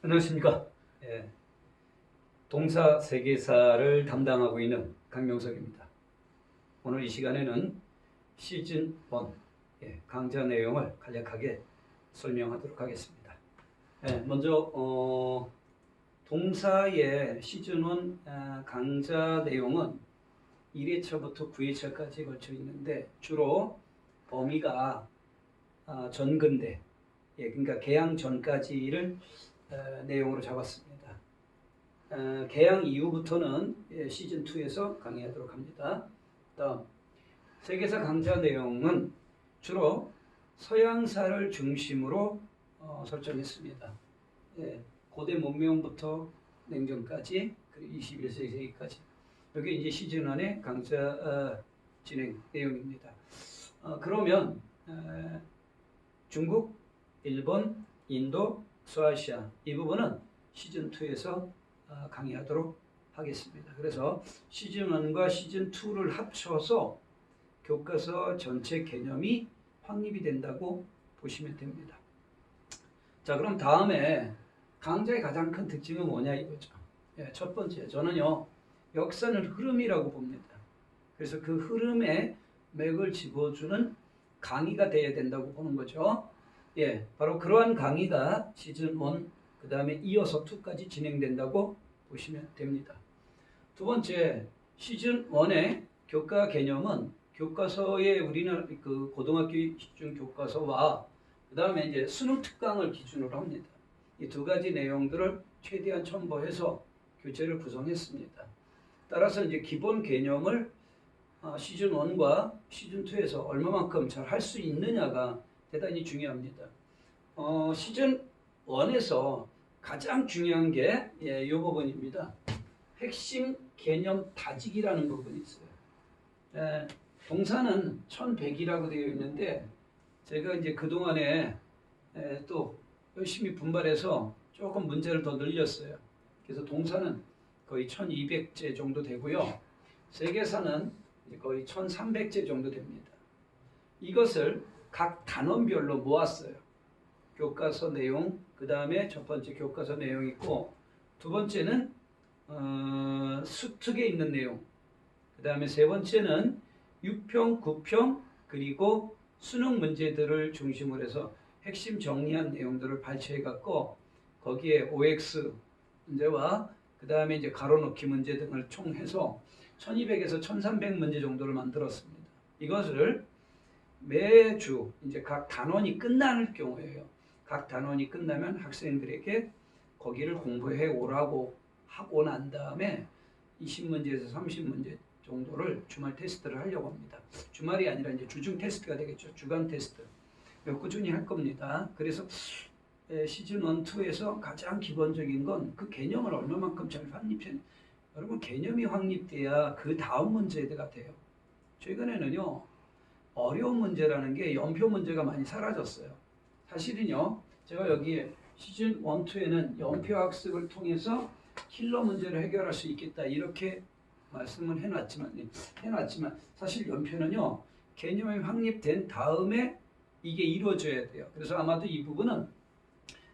안녕하십니까. 동사 세계사를 담당하고 있는 강명석입니다. 오늘 이 시간에는 시즌 1 강좌 내용을 간략하게 설명하도록 하겠습니다. 먼저 동사의 시즌 1 강좌 내용은 1회차부터 9회차까지 걸쳐 있는데 주로 범위가 전근대, 그러니까 개양 전까지를 내용으로 잡았습니다. 개양 이후부터는 시즌 2에서 강의하도록 합니다. 다음 세계사 강좌 내용은 주로 서양사를 중심으로 설정했습니다. 고대 문명부터 냉전까지 그리고 21세기까지 여기 이제 시즌 1의 강좌 진행 내용입니다. 그러면 중국, 일본, 인도, 소아시아 이 부분은 시즌 2에서 강의하도록 하겠습니다. 그래서 시즌 1과 시즌 2를 합쳐서 교과서 전체 개념이 확립이 된다고 보시면 됩니다. 자, 그럼 다음에 강좌의 가장 큰 특징은 뭐냐 이거죠. 첫 번째, 저는요 역사는 흐름이라고 봅니다. 그래서 그 흐름에 맥을 짚어주는 강의가 돼야 된다고 보는 거죠. 바로 그러한 강의가 시즌 1, 그 다음에 이어서 2까지 진행된다고 보시면 됩니다. 두 번째, 시즌 1의 교과 개념은 교과서에 우리는 그 고등학교 기준 교과서와 그 다음에 이제 수능 특강을 기준으로 합니다. 이 두 가지 내용들을 최대한 첨부해서 교재를 구성했습니다. 따라서 이제 기본 개념을 시즌 1과 시즌 2에서 얼마만큼 잘 할 수 있느냐가 대단히 중요합니다. 시즌 1에서 가장 중요한 게 이 부분입니다. 핵심 개념 다지기라는 부분이 있어요. 동사는 1100이라고 되어 있는데 제가 이제 그동안에 또 열심히 분발해서 조금 문제를 더 늘렸어요. 그래서 동사는 거의 1200제 정도 되고요. 세계사는 거의 1300제 정도 됩니다. 이것을 각 단원별로 모았어요. 교과서 내용, 그 다음에 첫 번째 교과서 내용 있고 두 번째는 수특에 있는 내용, 그 다음에 세 번째는 6평, 9평 그리고 수능 문제들을 중심으로 해서 핵심 정리한 내용들을 발췌해 갖고 거기에 OX 문제와 그 다음에 이제 가로넣기 문제 등을 총해서 1200에서 1300 문제 정도를 만들었습니다. 이것을 매주 이제 각 단원이 끝날 경우에요. 각 단원이 끝나면 학생들에게 거기를 공부해 오라고 하고 난 다음에 20문제에서 30문제 정도를 주말 테스트를 하려고 합니다. 주말이 아니라 이제 주중 테스트가 되겠죠. 주간 테스트. 꾸준히 할 겁니다. 그래서 시즌 1, 2에서 가장 기본적인 건 그 개념을 얼마만큼 잘 확립해. 여러분 개념이 확립돼야 그 다음 문제가 돼요. 최근에는요. 어려운 문제라는 게 연표 문제가 많이 사라졌어요. 사실은요. 제가 여기에 시즌 1, 2에는 연표 학습을 통해서 킬러 문제를 해결할 수 있겠다 이렇게 말씀을 해놨지만 사실 연표는요. 개념이 확립된 다음에 이게 이루어져야 돼요. 그래서 아마도 이 부분은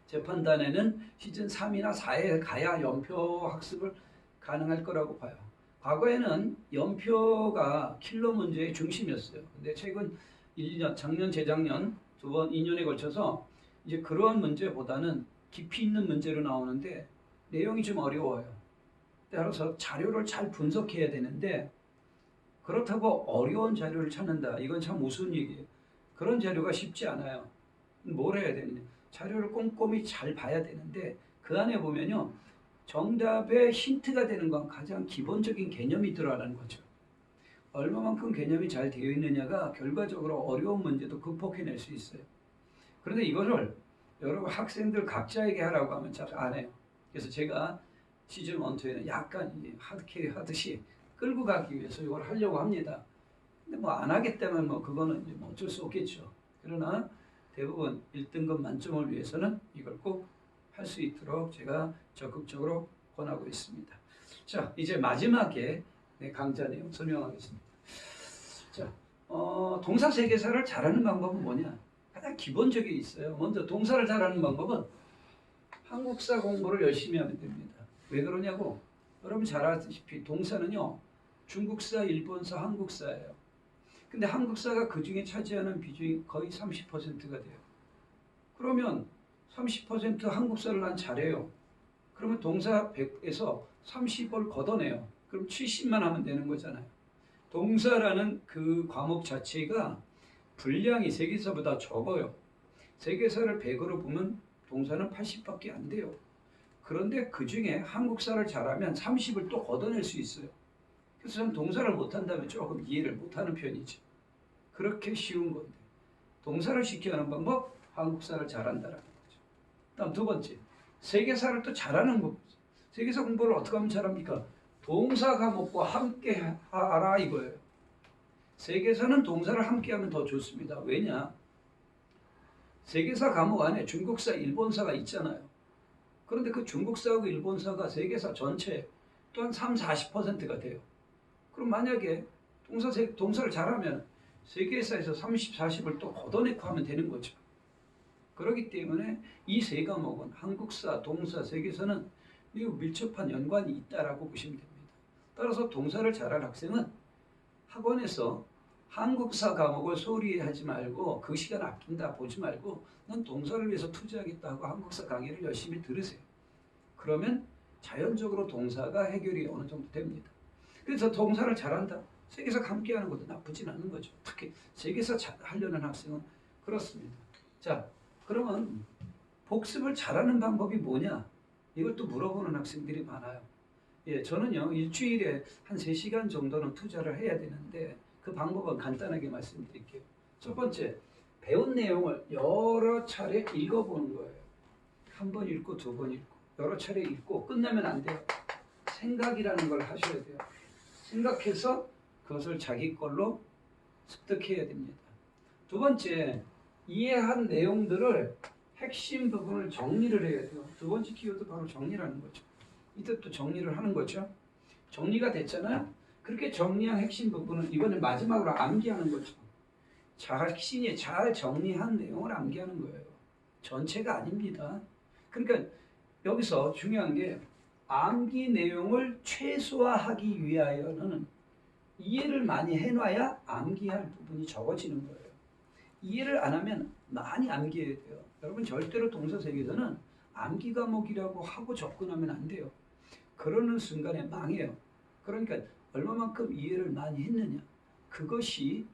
제 판단에는 시즌 3이나 4에 가야 연표 학습을 가능할 거라고 봐요. 과거에는 연표가 킬러 문제의 중심이었어요. 근데 최근 1년, 작년, 재작년 두 번, 2년에 걸쳐서 이제 그러한 문제보다는 깊이 있는 문제로 나오는데 내용이 좀 어려워요. 따라서 자료를 잘 분석해야 되는데 그렇다고 어려운 자료를 찾는다. 이건 참 우스운 얘기예요. 그런 자료가 쉽지 않아요. 뭘 해야 되느냐. 자료를 꼼꼼히 잘 봐야 되는데 그 안에 보면요. 정답의 힌트가 되는 건 가장 기본적인 개념이 들어가는 거죠. 얼마만큼 개념이 잘 되어 있느냐가 결과적으로 어려운 문제도 극복해낼 수 있어요. 그런데 이거를 여러분 학생들 각자에게 하라고 하면 잘 안 해요. 그래서 제가 시즌 1, 2에는 약간 하드캐리 하듯이 끌고 가기 위해서 이걸 하려고 합니다. 근데 뭐 안 하겠다면 뭐 그거는 이제 뭐 어쩔 수 없겠죠. 그러나 대부분 1등급 만점을 위해서는 이걸 꼭 할 수 있도록 제가 적극적으로 권하고 있습니다. 자, 이제 마지막에 강좌 내용 설명하겠습니다. 자, 동사 세계사를 잘하는 방법은 뭐냐? 가장 기본적인 게 있어요. 먼저 동사를 잘하는 방법은 한국사 공부를 열심히 하면 됩니다. 왜 그러냐고? 여러분 잘 아시다시피 동사는요. 중국사, 일본사, 한국사예요. 근데 한국사가 그 중에 차지하는 비중이 거의 30%가 돼요. 그러면 30% 한국사를 난 잘해요. 그러면 동사 100에서 30을 걷어내요. 그럼 70만 하면 되는 거잖아요. 동사라는 그 과목 자체가 분량이 세계사보다 적어요. 세계사를 100으로 보면 동사는 80밖에 안 돼요. 그런데 그 중에 한국사를 잘하면 30을 또 걷어낼 수 있어요. 그래서 저는 동사를 못한다면 조금 이해를 못하는 편이죠. 그렇게 쉬운 건데 동사를 쉽게 하는 방법, 한국사를 잘한다라는 거죠. 다음 두 번째, 세계사를 또 잘하는 법. 세계사 공부를 어떻게 하면 잘합니까? 동사 과목과 함께 하라 이거예요. 세계사는 동사를 함께 하면 더 좋습니다. 왜냐? 세계사 과목 안에 중국사, 일본사가 있잖아요. 그런데 그 중국사하고 일본사가 세계사 전체 또한 40%가 돼요. 그럼 만약에 동사를 잘하면 세계사에서 30, 40을 또 걷어내고 하면 되는 거죠. 그렇기 때문에 이 세 과목은 한국사, 동사, 세계사는 매우 밀접한 연관이 있다라고 보시면 됩니다. 따라서 동사를 잘할 학생은 학원에서 한국사 과목을 소홀히 하지 말고 그 시간 아낀다 보지 말고 난 동사를 위해서 투자하겠다 하고 한국사 강의를 열심히 들으세요. 그러면 자연적으로 동사가 해결이 어느 정도 됩니다. 그래서 동사를 잘한다. 세계사 함께 하는 것도 나쁘진 않은 거죠. 특히 세계사 하려는 학생은 그렇습니다. 자, 그러면 복습을 잘하는 방법이 뭐냐? 이것도 물어보는 학생들이 많아요. 예, 저는요, 일주일에 한 3시간 정도는 투자를 해야 되는데 그 방법은 간단하게 말씀드릴게요. 첫 번째, 배운 내용을 여러 차례 읽어보는 거예요. 한 번 읽고 두 번 읽고 여러 차례 읽고 끝나면 안 돼요. 생각이라는 걸 하셔야 돼요. 생각해서 그것을 자기 걸로 습득해야 됩니다. 두 번째, 이해한 내용들을 핵심 부분을 정리를 해야 돼요. 두 번째 키워드 바로 정리라는 거죠. 이때 또 정리를 하는 거죠. 정리가 됐잖아요. 그렇게 정리한 핵심 부분은 이번에 마지막으로 암기하는 거죠. 자신이 잘 정리한 내용을 암기하는 거예요. 전체가 아닙니다. 그러니까 여기서 중요한 게 암기 내용을 최소화하기 위하여는 이해를 많이 해놔야 암기할 부분이 적어지는 거예요. 이해를 안 하면 많이 암기해야 돼요. 여러분 절대로 동사 세계에서는 암기 과목이라고 하고 접근하면 안 돼요. 그러는 순간에 망해요. 그러니까 얼마만큼 이해를 많이 했느냐. 그것이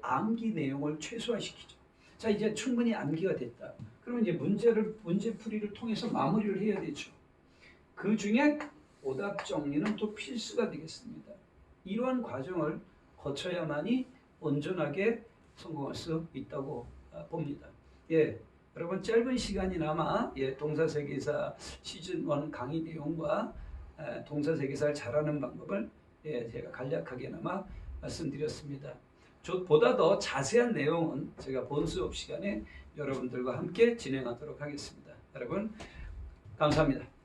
암기 내용을 최소화시키죠. 자, 이제 충분히 암기가 됐다. 그러면 이제 문제풀이를 통해서 마무리를 해야 되죠. 그 중에 오답 정리는 또 필수가 되겠습니다. 이러한 과정을 거쳐야만이 온전하게 성공할 수 있다고 봅니다. 예, 여러분 짧은 시간이나마 동사세계사 시즌1 강의 내용과 동사세계사를 잘하는 방법을 제가 간략하게나마 말씀드렸습니다. 보다 더 자세한 내용은 제가 본 수업 시간에 여러분들과 함께 진행하도록 하겠습니다. 여러분 감사합니다.